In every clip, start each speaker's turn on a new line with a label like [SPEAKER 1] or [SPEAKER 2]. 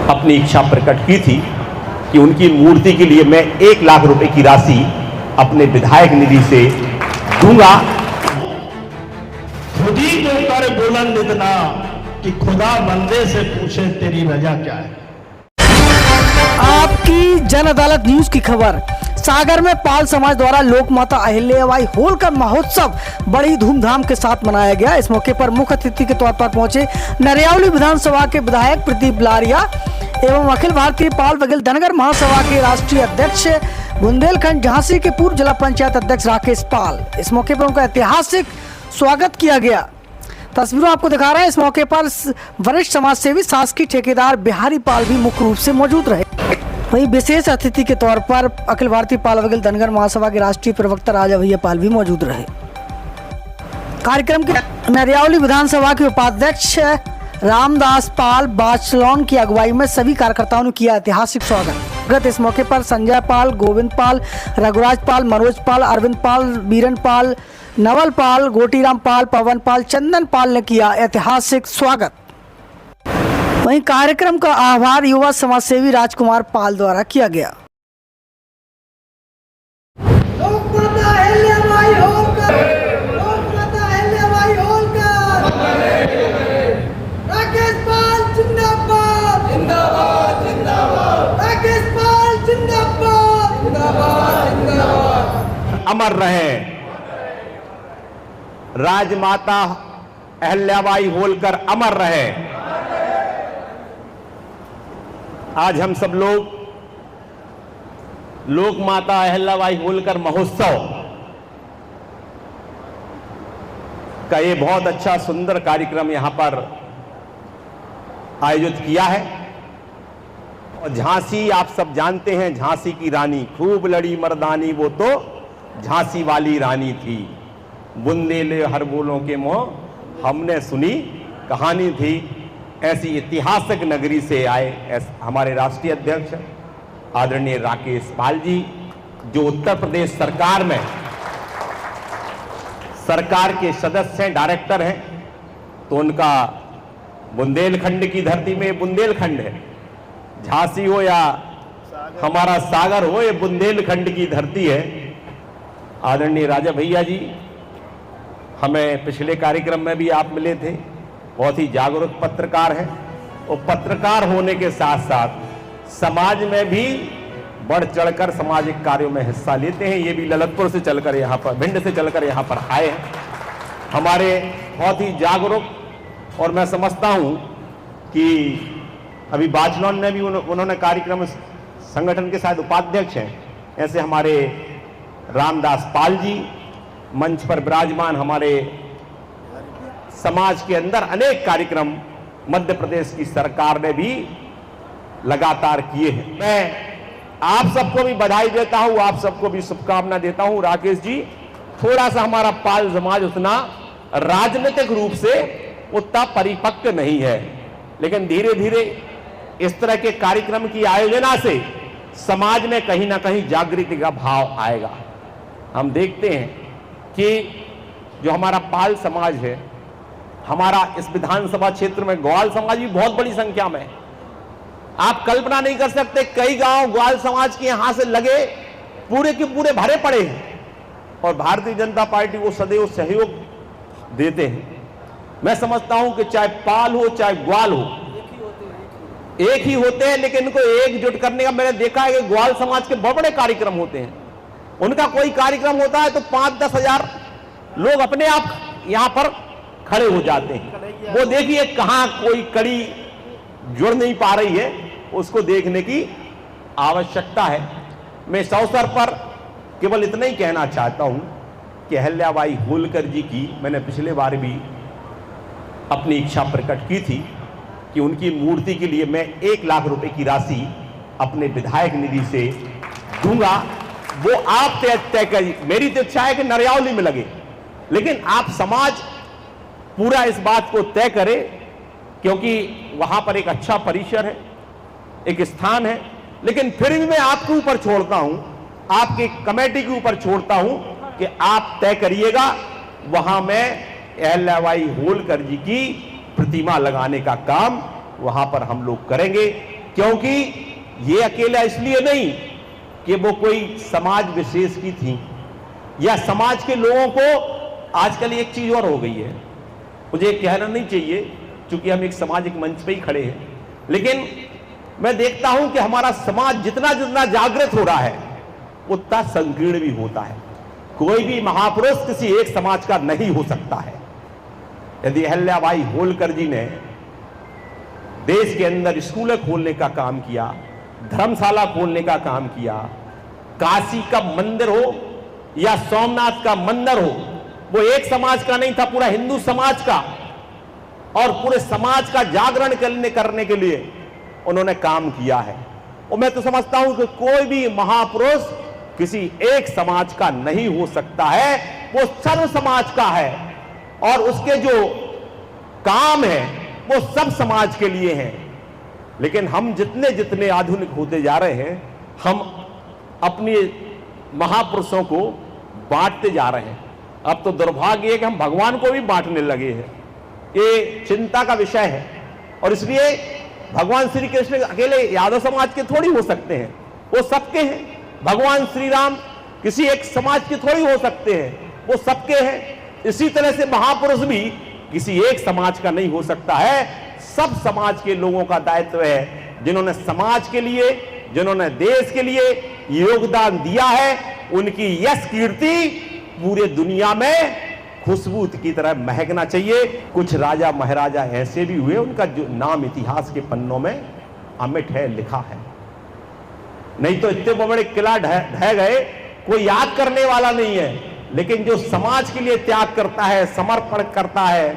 [SPEAKER 1] अपनी इच्छा प्रकट की थी कि उनकी मूर्ति के लिए मैं 1 लाख रुपए की राशि अपने विधायक निधि से दूंगा।
[SPEAKER 2] खुद ही जो कर बुलंद इतना कि खुदा बंदे से पूछे तेरी वजह क्या है।
[SPEAKER 3] आपकी जन अदालत न्यूज की खबर। सागर में पाल समाज द्वारा लोक माता अहिल्याबाई होलकर महोत्सव बड़ी धूमधाम के साथ मनाया गया। इस मौके पर मुख्य अतिथि के तौर पर पहुंचे नरियावली विधानसभा के विधायक प्रदीप लारिया एवं अखिल भारतीय पाल वकील धनगर महासभा के राष्ट्रीय अध्यक्ष बुंदेलखंड झांसी के पूर्व जिला पंचायत अध्यक्ष राकेश पाल। इस मौके पर उनका ऐतिहासिक स्वागत किया गया। तस्वीरों आपको दिखा रहे हैं। इस मौके पर वरिष्ठ समाज सेवी शासकीय ठेकेदार बिहारी पाल भी मुख्य रूप से मौजूद रहे। वहीं विशेष अतिथि के तौर पर अखिल भारतीय पाल वकील धनगर महासभा के राष्ट्रीय प्रवक्ता राजा भैया पाल भी मौजूद रहे। कार्यक्रम के नरियावली विधानसभा के उपाध्यक्ष रामदास पाल बाचलौन की अगुवाई में सभी कार्यकर्ताओं ने किया ऐतिहासिक स्वागत। इस मौके पर संजय पाल, गोविंद पाल, रघुराज पाल, मनोज पाल, अरविंद पाल, बीरन पाल, नवल पाल, गोटीराम पाल, पवन पाल, चंदन पाल ने किया ऐतिहासिक स्वागत। वहीं कार्यक्रम का आभार युवा समाज सेवी राजकुमार पाल द्वारा किया गया।
[SPEAKER 1] अमर रहे राजमाता अहिल्याबाई होलकर, अमर रहे। आज हम सब लोग लोक माता अहिल्याबाई होलकर महोत्सव का ये बहुत अच्छा सुंदर कार्यक्रम यहां पर आयोजित किया है। और झांसी आप सब जानते हैं, झांसी की रानी खूब लड़ी मर्दानी, वो तो झांसी वाली रानी थी। बुंदेले हर बोलों के मोह हमने सुनी कहानी थी। ऐसी ऐतिहासिक नगरी से आए हमारे राष्ट्रीय अध्यक्ष आदरणीय राकेश पाल जी, जो उत्तर प्रदेश सरकार में सरकार के सदस्य हैं, डायरेक्टर हैं। तो उनका बुंदेलखंड की धरती में बुंदेलखंड है, झांसी हो या हमारा सागर हो, ये बुंदेलखंड की धरती है। आदरणीय राजा भैया जी, हमें पिछले कार्यक्रम में भी आप मिले थे। बहुत ही जागरूक पत्रकार हैं और पत्रकार होने के साथ साथ समाज में भी बढ़ चढ़कर सामाजिक कार्यों में हिस्सा लेते हैं। ये भी ललितपुर से चलकर यहाँ पर, भिंड से चलकर यहाँ पर आए हैं। हमारे बहुत ही जागरूक, और मैं समझता हूँ कि अभी बाचलौन ने भी उन्होंने कार्यक्रम संगठन के साथ उपाध्यक्ष हैं। ऐसे हमारे रामदास पाल जी मंच पर विराजमान, हमारे समाज के अंदर अनेक कार्यक्रम मध्य प्रदेश की सरकार ने भी लगातार किए हैं। मैं आप सबको भी बधाई देता हूं, आप सबको भी शुभकामना देता हूं। राकेश जी, थोड़ा सा हमारा पाल समाज उतना राजनीतिक रूप से उतना परिपक्व नहीं है, लेकिन धीरे धीरे इस तरह के कार्यक्रम की आयोजना से समाज में कहीं ना कहीं जागृति का भाव आएगा। हम देखते हैं कि जो हमारा पाल समाज है, हमारा इस विधानसभा क्षेत्र में ग्वाल समाज भी बहुत बड़ी संख्या में है। आप कल्पना नहीं कर सकते, कई गांव ग्वाल समाज के यहां से लगे पूरे के पूरे भरे पड़े हैं और भारतीय जनता पार्टी को सदैव सहयोग देते हैं। मैं समझता हूं कि चाहे पाल हो चाहे ग्वाल हो, एक ही होते हैं, लेकिन इनको एकजुट करने का मैंने देखा है कि ग्वाल समाज के बहुत बड़े कार्यक्रम होते हैं। उनका कोई कार्यक्रम होता है तो 5-10 हजार लोग अपने आप यहां पर खड़े हो जाते हैं। वो देखिए कहां कोई कड़ी जुड़ नहीं पा रही है, उसको देखने की आवश्यकता है। मैं इस अवसर पर केवल इतना ही कहना चाहता हूं कि अहिल्याबाई होलकर जी की मैंने पिछले बार भी अपनी इच्छा प्रकट की थी कि उनकी मूर्ति के लिए मैं 1 लाख रुपए की राशि अपने विधायक निधि से दूंगा। वो आप तय करिए। मेरी तो इच्छा है कि नरियावली में लगे, लेकिन आप समाज पूरा इस बात को तय करे, क्योंकि वहां पर एक अच्छा परिसर है, एक स्थान है। लेकिन फिर भी मैं आपके ऊपर छोड़ता हूं, आपकी कमेटी के ऊपर छोड़ता हूं कि आप तय करिएगा। वहां मैं अहिल्याबाई होलकर जी की प्रतिमा लगाने का काम वहां पर हम लोग करेंगे। क्योंकि ये अकेला इसलिए नहीं कि वो कोई समाज विशेष की थी या समाज के लोगों को। आजकल एक चीज और हो गई है, मुझे कहना नहीं चाहिए क्योंकि हम एक सामाजिक मंच पे ही खड़े हैं, लेकिन मैं देखता हूं कि हमारा समाज जितना जितना जागृत हो रहा है उतना संकीर्ण भी होता है। कोई भी महापुरुष किसी एक समाज का नहीं हो सकता है। यदि अहिल्याबाई होलकर जी ने देश के अंदर स्कूल खोलने का काम किया, धर्मशाला खोलने का काम किया, काशी का मंदिर हो या सोमनाथ का मंदिर हो, वो एक समाज का नहीं था, पूरा हिंदू समाज का, और पूरे समाज का जागरण करने के लिए उन्होंने काम किया है। और मैं तो समझता हूं कि कोई भी महापुरुष किसी एक समाज का नहीं हो सकता है, वो सर्व समाज का है और उसके जो काम है वो सब समाज के लिए हैं। लेकिन हम जितने जितने आधुनिक होते जा रहे हैं, हम अपने महापुरुषों को बांटते जा रहे हैं। अब तो दुर्भाग्य है कि हम भगवान को भी बांटने लगे हैं। ये चिंता का विषय है और इसलिए भगवान श्री कृष्ण अकेले यादव समाज के थोड़ी हो सकते हैं, वो सबके हैं। भगवान श्री राम किसी एक समाज के थोड़ी हो सकते हैं, वो सबके हैं। इसी तरह से महापुरुष भी किसी एक समाज का नहीं हो सकता है, सब समाज के लोगों का दायित्व है। जिन्होंने समाज के लिए, जिन्होंने देश के लिए योगदान दिया है, उनकी यश कीर्ति पूरे दुनिया में खुशबू की तरह महकना चाहिए। कुछ राजा महाराजा ऐसे भी हुए, उनका जो नाम इतिहास के पन्नों में अमिट है, लिखा है। नहीं तो इतने बड़े किला ढह गए, कोई याद करने वाला नहीं है। लेकिन जो समाज के लिए त्याग करता है, समर्पण करता है,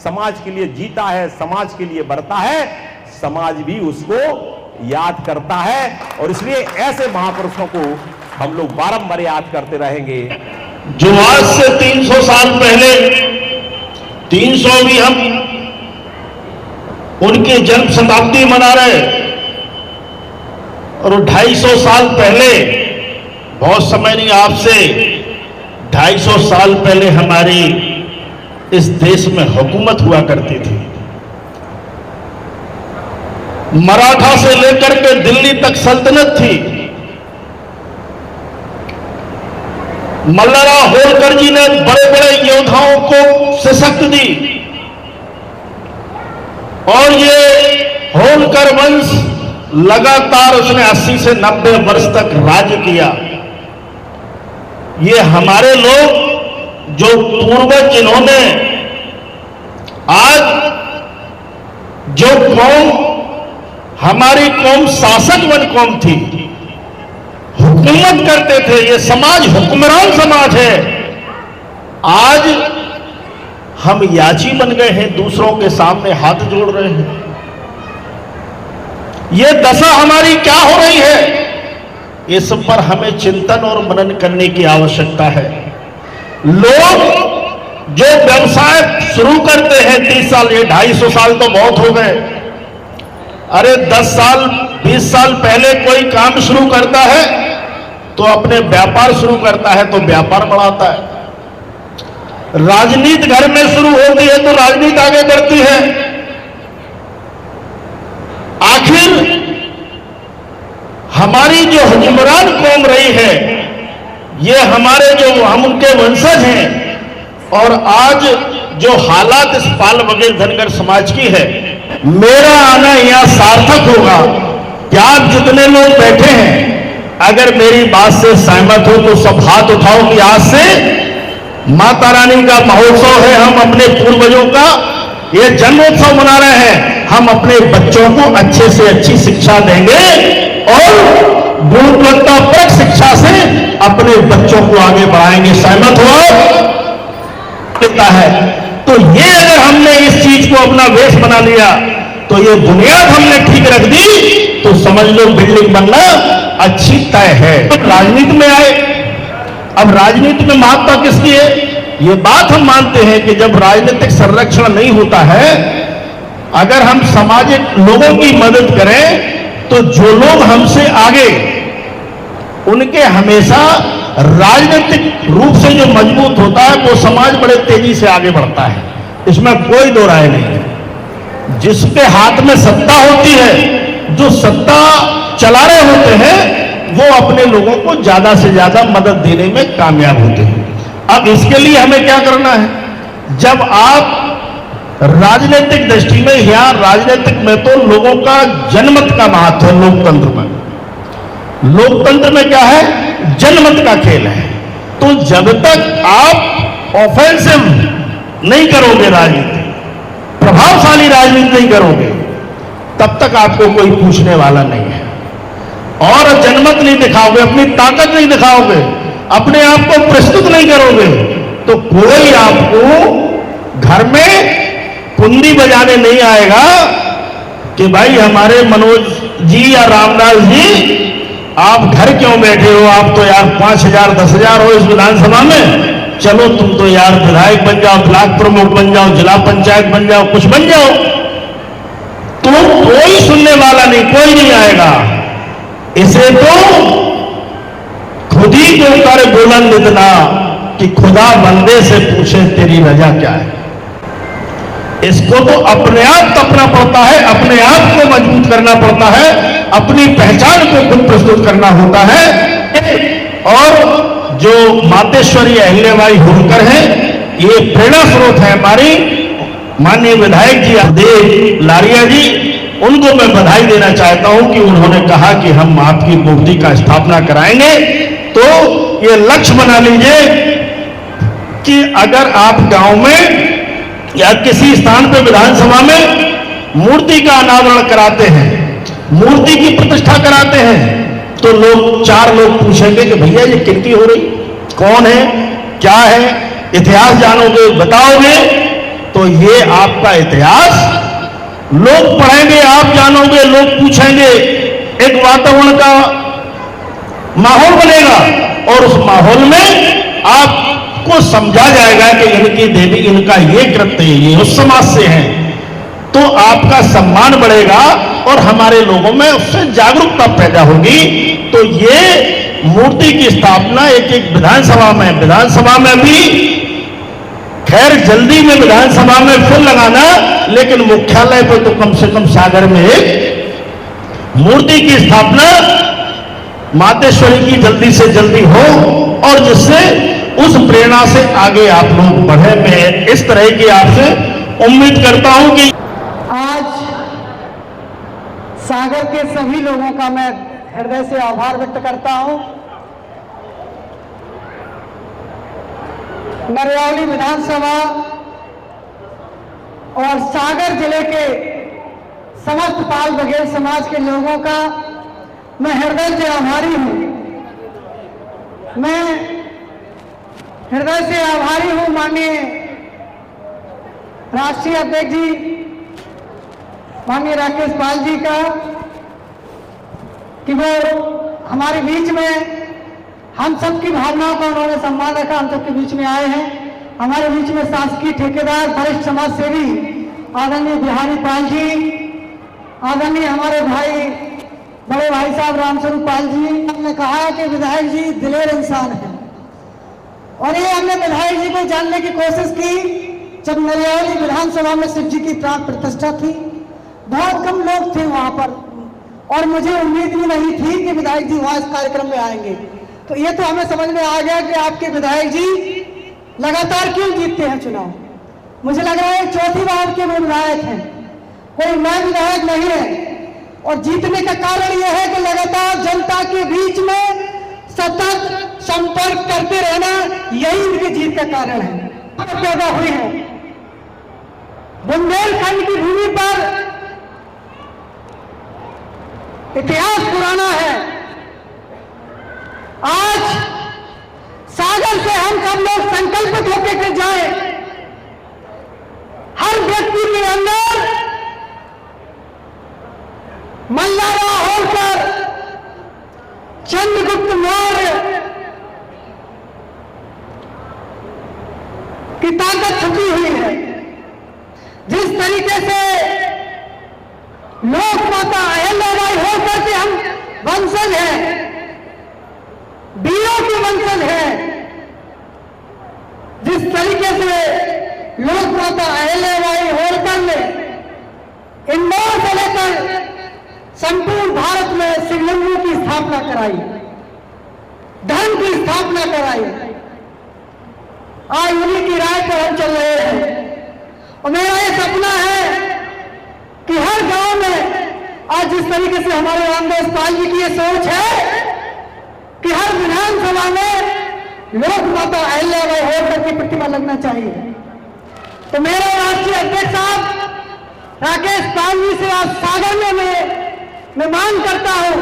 [SPEAKER 1] समाज के लिए जीता है, समाज के लिए बढ़ता है, समाज भी उसको याद करता है। और इसलिए ऐसे महापुरुषों को हम लोग बारंबार याद करते रहेंगे।
[SPEAKER 2] जो आज से 300 साल पहले, 300 भी हम उनकी जन्म शताब्दी मना रहे, और 250 साल पहले, बहुत समय नहीं, आपसे 250 साल पहले हमारी इस देश में हुकूमत हुआ करती थी। मराठा से लेकर के दिल्ली तक सल्तनत थी। मल्लाराव होलकर जी ने बड़े बड़े योद्धाओं को सशक्त दी और ये होलकर वंश लगातार उसने 80 से 90 वर्ष तक राज्य किया। ये हमारे लोग जो पूर्वज, जिन्होंने आज जो कौम, हमारी कौम शासकवन कौम थी, हुकूमत करते थे, ये समाज हुक्मरान समाज है। आज हम याची बन गए हैं, दूसरों के सामने हाथ जोड़ रहे हैं। ये दशा हमारी क्या हो रही है, इस पर हमें चिंतन और मनन करने की आवश्यकता है। लोग जो व्यवसाय शुरू करते हैं 30 साल, ये 250 साल तो बहुत हो गए। अरे 10 साल 20 साल पहले कोई काम शुरू करता है तो अपने व्यापार शुरू करता है तो व्यापार बढ़ाता है। राजनीति घर में शुरू होती है तो राजनीति आगे बढ़ती है। आखिर हमारी जो हुक्मरान कौम रही है, ये हमारे जो हम उनके वंशज हैं, और आज जो हालात इस पाल बघेल धनगर समाज की है, मेरा आना यहां सार्थक होगा कि आप जितने लोग बैठे हैं, अगर मेरी बात से सहमत हो तो सब हाथ उठाओ कि आज से माता रानी का महोत्सव है, हम अपने पूर्वजों का ये जन्मोत्सव मना रहे हैं। हम अपने बच्चों को अच्छे से अच्छी शिक्षा देंगे और गुणवत्तापरक शिक्षा से अपने बच्चों को आगे बढ़ाएंगे। सहमत हो कितना है? तो ये अगर हमने इस चीज को अपना वेश बना लिया, तो ये बुनियाद हमने ठीक रख दी, तो समझ लो बिल्डिंग बनना अच्छी तय है। राजनीति में आए, अब राजनीति में महत्ता किसकी है? ये बात हम मानते हैं कि जब राजनीतिक संरक्षण नहीं होता है, अगर हम सामाजिक लोगों की मदद करें, तो जो लोग हमसे आगे, उनके हमेशा राजनीतिक रूप से जो मजबूत होता है, वो समाज बड़े तेजी से आगे बढ़ता है। इसमें कोई दो राय नहीं है। जिसके हाथ में सत्ता होती है जो सत्ता चला रहे होते हैं वो अपने लोगों को ज्यादा से ज्यादा मदद देने में कामयाब होते हैं। अब इसके लिए हमें क्या करना है? जब आप राजनीतिक दृष्टि में या राजनीतिक में तो लोगों का जनमत का महत्व है। लोकतंत्र में क्या है? जनमत का खेल है। तो जब तक आप ऑफेंसिव नहीं करोगे, राजनीति प्रभावशाली राजनीति नहीं करोगे, तब तक आपको कोई पूछने वाला नहीं है। और जनमत नहीं दिखाओगे, अपनी ताकत नहीं दिखाओगे, अपने आप को प्रस्तुत नहीं करोगे, तो कोई आपको घर में कुंडी बजाने नहीं आएगा कि भाई हमारे मनोज जी या रामदास जी आप घर क्यों बैठे हो, आप तो यार 5,000 10,000 हो इस विधानसभा में, चलो तुम तो यार विधायक बन जाओ, ब्लॉक प्रमुख बन जाओ, जिला पंचायत बन जाओ, कुछ बन जाओ। तो कोई सुनने वाला नहीं, कोई नहीं आएगा। इसे तो खुद ही को कर बुलंद इतना कि खुदा बंदे से पूछे तेरी रजा क्या है। इसको तो अपने आप तपना पड़ता है, अपने आप को मजबूत करना पड़ता है, अपनी पहचान को खुद प्रस्तुत करना होता है। और जो मातेश्वरी अहिल्याबाई होलकर है, ये प्रेरणा स्रोत है हमारी। माननीय विधायक जी देव लारिया जी, उनको मैं बधाई देना चाहता हूं कि उन्होंने कहा कि हम आपकी मूर्ति का स्थापना कराएंगे। तो ये लक्ष्य बना लीजिए कि अगर आप गांव में या किसी स्थान पर विधानसभा में मूर्ति का अनावरण कराते हैं, मूर्ति की प्रतिष्ठा कराते हैं, तो लोग 4 लोग पूछेंगे कि भैया ये किनकी हो रही, कौन है, क्या है, इतिहास जानोगे, बताओगे, तो ये आपका इतिहास लोग पढ़ेंगे, आप जानोगे, लोग पूछेंगे, एक वातावरण का माहौल बनेगा और उस माहौल में आपको समझा जाएगा कि इनकी देवी, इनका ये कृत्य है, ये उस समाज से है, तो आपका सम्मान बढ़ेगा और हमारे लोगों में उससे जागरूकता पैदा होगी। तो ये मूर्ति की स्थापना एक विधानसभा में भी, खैर जल्दी में विधानसभा में फूल लगाना, लेकिन मुख्यालय पर तो कम से कम सागर में एक मूर्ति की स्थापना मातेश्वरी की जल्दी से जल्दी हो और जिससे उस प्रेरणा से आगे आप लोग बढ़े। मैं इस तरह की आपसे उम्मीद करता हूं कि
[SPEAKER 3] आज सागर के सभी लोगों का मैं हृदय से आभार व्यक्त करता हूं। नरियावली विधानसभा और सागर जिले के समस्त पाल बघेल समाज के लोगों का मैं हृदय से आभारी हूं। मैं हृदय से आभारी हूं माननीय राष्ट्रीय अध्यक्ष जी, माननीय राकेश पाल जी का, कि वो हमारे बीच में हम सबकी भावनाओं का उन्होंने सम्मान रखा, हम सबके बीच में आए हैं। हमारे बीच में शासकीय ठेकेदार, वरिष्ठ समाज सेवी आदरणीय बिहारी पाल जी, आदरणीय हमारे भाई, बड़े भाई साहब रामस्वरूप पाल जी। हमने कहा है कि विधायक जी दिलेर इंसान है और ये हमने विधायक जी को जानने की कोशिश की जब नरियावली विधानसभा में शिव जी की प्राण प्रतिष्ठा थी। बहुत कम लोग थे वहां पर और मुझे उम्मीद भी नहीं थी कि विधायक जी वहां इस कार्यक्रम में आएंगे। तो ये तो हमें समझ में आ गया कि आपके विधायक जी लगातार क्यों जीतते हैं चुनाव। मुझे लग रहा है 4थी बार के वो विधायक हैं, कोई नया विधायक नहीं है। और जीतने का कारण यह है कि लगातार जनता के बीच में सतत संपर्क करते रहना, यही उनकी जीत का कारण है। पैदा हुई है बुंदेलखंड की भूमि पर, इतिहास पुराना है। आज सागर से हम सब लोग संकल्पित होकर के जाएं, हर व्यक्ति के अंदर मल्लारा होलकर, चंद्रगुप्त मौर्य की ताकत छुपी हुई है। जिस तरीके से लोक माता अहिल्याबाई होलकर के हम वंशज हैं, वीरों के वंशज हैं, जिस तरीके से लोक माता अहिल्याबाई होलकर ने इंदौर से लेकर संपूर्ण भारत में शिवलिंगों की स्थापना कराई, धर्म की स्थापना कराई। आज उन्हीं की राय पर हम चल रहे हैं और मेरा ये सपना है कि हर गांव में आज जिस तरीके से हमारे रामदास पाल जी की ये सोच है कि हर विधानसभा में लोक माता अहिल्याबाई होलकर की प्रतिमा लगना चाहिए। तो मेरे राष्ट्रीय अध्यक्ष साहब राकेश पाल जी से आज सागर में मैं मांग करता हूं,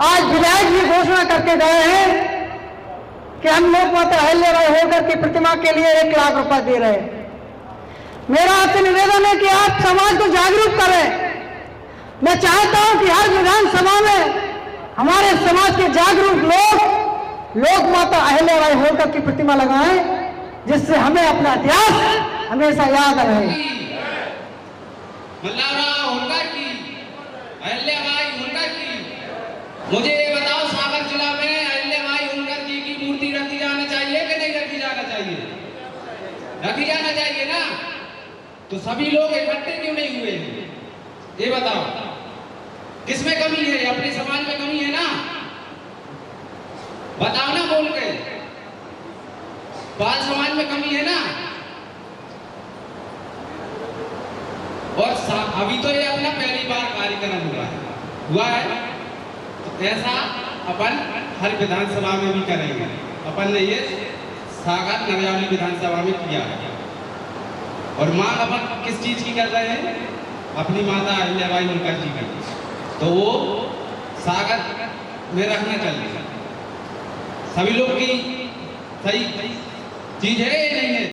[SPEAKER 3] आज विधायक जी घोषणा करके गए हैं कि हम लोक माता अहिल्याबाई होलकर की प्रतिमा के लिए 1 लाख रुपए दे रहे हैं। मेरा आपसे निवेदन है कि आप समाज को जागरूक करें। मैं चाहता हूं कि हर विधानसभा में हमारे समाज के जागरूक लोग लोक माता अहिल्याबाई होलकर की प्रतिमा लगाएं, जिससे हमें अपना इतिहास हमेशा याद रहे।
[SPEAKER 4] मल्हारराव होलकर की, अहिल्याबाई होलकर की। मुझे ये बताओ, सागर जिला में अहिल्याबाई होलकर जी की मूर्ति रखी जाना चाहिए कि नहीं रखी जाना चाहिए? रखी जाना चाहिए ना। तो सभी लोग इकट्ठे क्यों नहीं हुए? ये बताओ, किसमें कमी है? अपने समाज में कमी है ना? बताओ ना बोल के। बाल समाज में कमी है ना? और अभी तो ये अपना पहली बार कार्यक्रम हुआ है। तो ऐसा अपन हर विधानसभा में भी करेंगे। अपन ने ये सागर नरियावली विधानसभा में किया है। और मांग अपन किस चीज की कर रहे हैं? अपनी माता अहिल्याबाई होलकर जी की। तो वो सागर में रखना चाहिए। सभी लोग की सही चीज है या नहीं है?